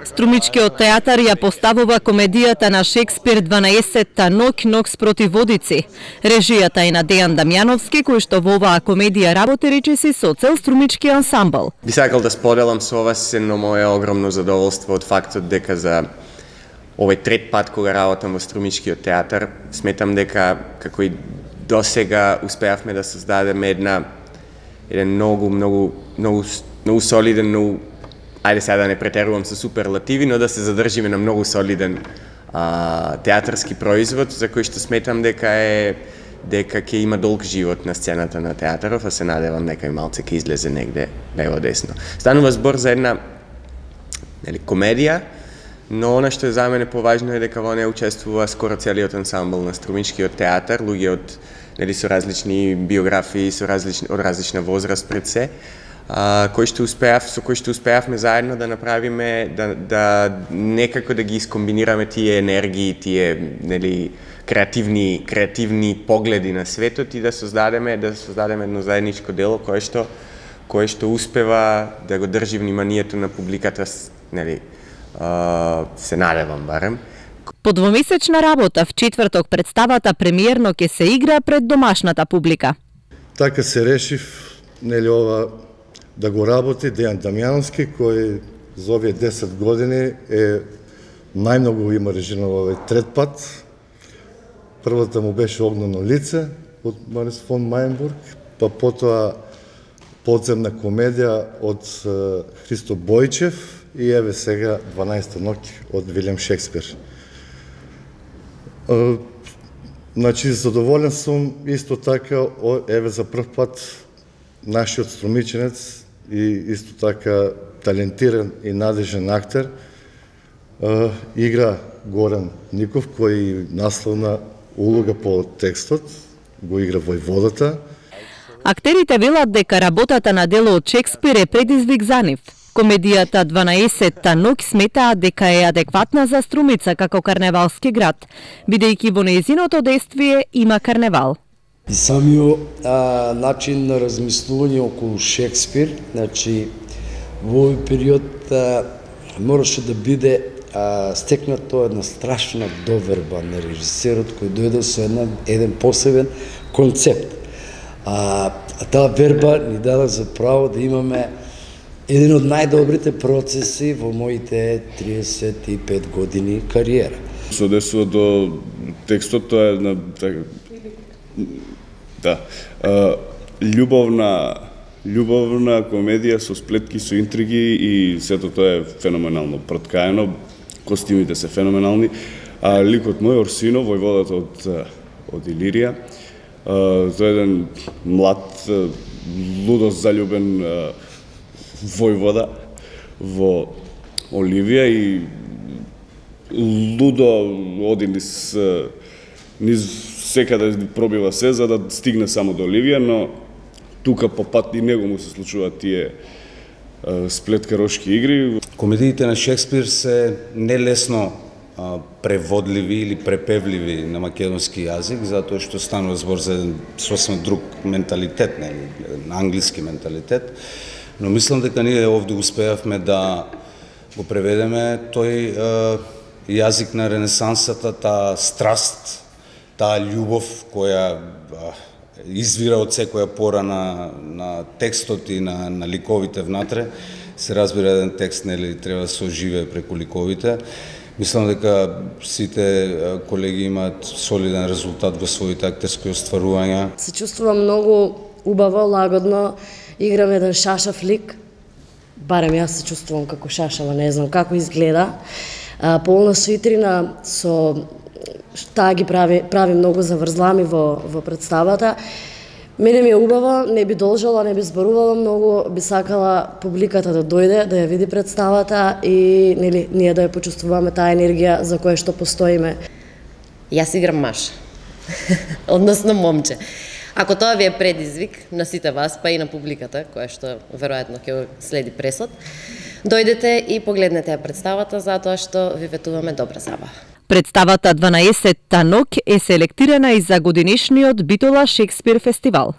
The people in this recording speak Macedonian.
Струмичкиот театар ја поставува комедијата на Шекспир 12-та ноќ спротив водици. Режијата е на Дејан Дамјановски, кој што во оваа комедија работи речиси со цел струмички ансамбл. Би сакал да споделам со вас едно мое огромно задоволство од фактот дека за овој трет пат кога работам во Струмичкиот театар, сметам дека како и досега успеавме да создадеме еден многу солиден, ајде сега да не претерувам со суперлативи, но да се задржиме на многу солиден театарски производ, за кој што сметам дека ќе има долг живот на сцената на театаров, а се надевам дека и малце ќе излезе негде лево десно. Станува збор за една комедија, но она што е за мене поважно е дека во неја учествува скоро целиот ансамбл на Струмичкиот театар, луѓе од со различни биографии, од различна возраст пред се, со кој што успеавме заедно да направиме, да некако да ги искомбинираме тие енергии, тие креативни погледи на светот и да создадеме едно заедничко дело кое што успева да го држи вниманието на публиката, се надевам барем. По двомесечна работа в четврток представата премиерно ќе се игра пред домашната публика. Така се решив ова да го работи Дејан Дамјановски, кој за овие 10 години најмногу има режирано овој трет пат. Првата му беше Огнено лице од Марис фон Мајнбург, па потоа подземна комедија од Христо Бојчев и еве сега 12-та ноќ од Вилјам Шекспир. Значи, задоволен сум исто така, еве за прв пат нашиот струмиченец и исто така талентиран и надежен актер игра Горан Ников, кој насловна улога по текстот, го игра војводата. Актерите велат дека работата на делот Шекспир е предизвик за нив. Комедијата 12-та ноќ сметаат дека е адекватна за Струмица како карневалски град, бидејќи во нејзиното действие има карневал. И самиот начин на размислување околу Шекспир, значи во овој период мораше да биде стекнато една страшна доверба на режисерот кој дојде со еден посебен концепт. Таа верба ни дава за право да имаме еден од најдобрите процеси во моите 35 години кариера. Се однесува до текстот, тоа е љубовна комедија со сплетки, со интриги и сето тоа е феноменално проткаено, костимите се феноменални, а ликот мој Орсино, војводата од Илирија, тоа е еден млад, лудо заљубен војвода во Оливија и лудо оди низ секаде пробива се за да стигне само до Оливија, но тука по пат и него му се случуваат тие сплеткарошки игри. Комедиите на Шекспир се нелесно преводливи или препевливи на македонски јазик, затоа што станува збор за еден сосем друг менталитет, англиски менталитет. Но мислам дека ние овде успеавме да го преведеме тој јазик на ренесансата, таа страст, таа љубов која извира од секоја пора на текстот и на ликовите внатре. Се разбира, еден текст треба да се оживее преку ликовите. Мислам дека сите колеги имаат солиден резултат во своите актерски остварувања. Се чувствувам многу убаво, лагодно. Играм еден шашав лик, барем јас се чувствувам како шашава, не знам како изгледа. Полна суитрина, таа ги прави многу заврзлами во представата. Мене ми е убаво, не би должала, не би зборувала многу, би сакала публиката да дојде, да ја види представата и ние да ја почувствуваме таа енергија за која што постоиме. Јас играм маж, односно момче. Ако тоа ви е предизвик на сите вас, па и на публиката, која што веројатно ќе следи пресод, дојдете и погледнете ја представата, затоа што ви ветуваме добра забава. Представата 12-та ноќ е селектирана и за годинешниот Битола Шекспир фестивал.